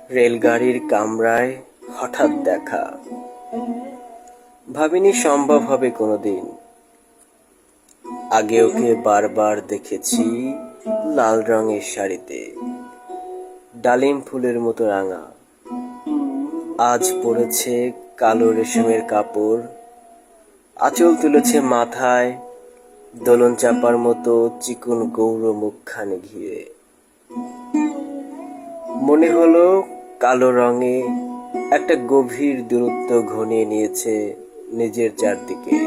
রেলগাড়ির কামরায় হঠাৎ দেখা, ভাবিনি সম্ভব হবে কোনোদিন। আগে ওকে বারবার দেখেছি লাল রঙের শাড়িতে, ডালিম ফুলের মতো রাঙা। আজ পরেছে কালো রেশমের কাপড়, আঁচল তুলেছে মাথায়, দোলন চাপার মতো চিকন গৌর মুখখানে ঘিরে। মনে হলো কালো রঙে একটা গভীর দূরত্ব ঘনিয়ে নিয়েছে নিজের চারদিকে,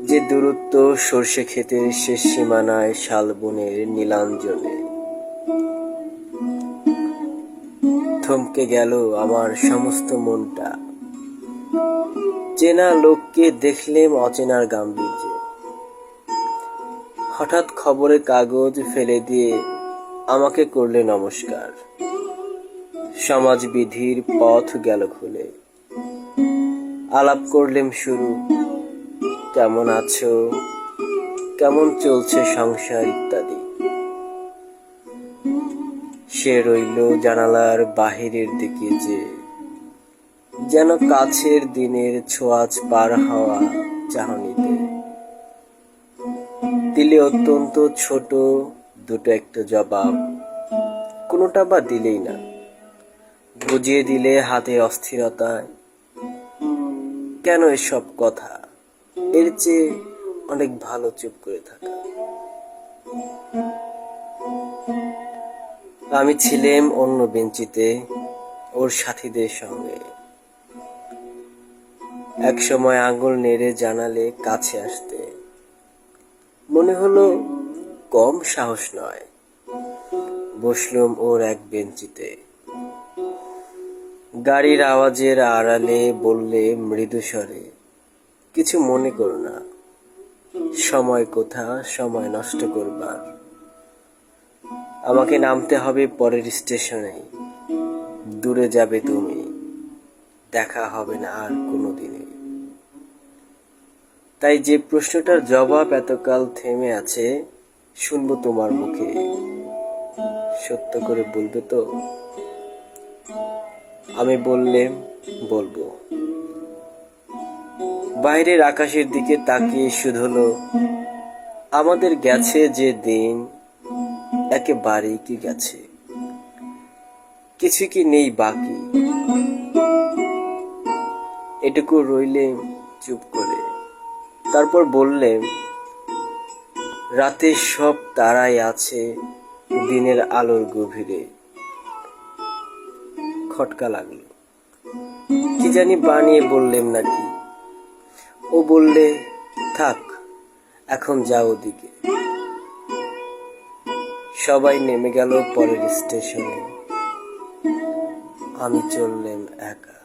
যে দূরত্ব সর্ষে ক্ষেতের শেষ সীমানায় শালবনের নীলাঞ্জনে। থমকে গেল আমার সমস্ত মনটা। চেনা লোককে দেখলেম অচেনার গাম্ভীর্যে। হঠাৎ খবরের কাগজ ফেলে দিয়ে আমাকে করলে নমস্কার। সমাজবিধির পথ গেল খুলে। আলাপ করলেম শুরু, কেমন আছো, কেমন চলছে সংসার ইত্যাদি। সে রইল জানালার বাহিরের দিকে, যে যেন কাছের দিনের ছোঁয়াচ পার হওয়া চাহনিতে। দিলে অত্যন্ত ছোট দুটো একটা জবাব, কোনোটা বা দিলেই না। বুঝিয়ে দিলে হাতের অস্থিরতায়। কেন এসব কথা, এর চেয়ে অনেক ভালো চুপ করে থাকা। আমি ছিলাম অন্য বেঞ্চিতে ওর সাথীদের সঙ্গে। এক সময় আঙুল নেড়ে জানালে কাছে আসতে। মনে হলো কম সাহস নয়। বসলুম ওর এক বেঞ্চিতে। গাড়ির আওয়াজের আড়ালে বললে মৃদু স্বরে, কিছু মনে করো না, সময় কোথা সময় নষ্ট করবার। আমাকে নামতে হবে পরের স্টেশনে। দূরে যাবে তুমি, দেখা হবে না আর কোনোদিনে। তাই যে প্রশ্নটার জবাব এতকাল থেমে আছে, শুনবো তোমার মুখে। সত্য করে বলবে তো? আমি বললেম, বলবো। বাইরের আকাশের দিকে তাকিয়ে শুধোলো, আমাদের গেছে যে দিন, একেবারেই কি গেছে, কিছু কি নেই বাকি। এটুকু রইলেম চুপ করে। তারপর বললেম, রাতে সব তারাই আছে দিনের আলোর গভীরে। খটকা লাগলো, কি জানি বানিয়ে বললেম নাকি। ও বললে, থাক এখন যাও ওদিকে। সবাই নেমে গেল পরের স্টেশনে। আমি চললেম একা।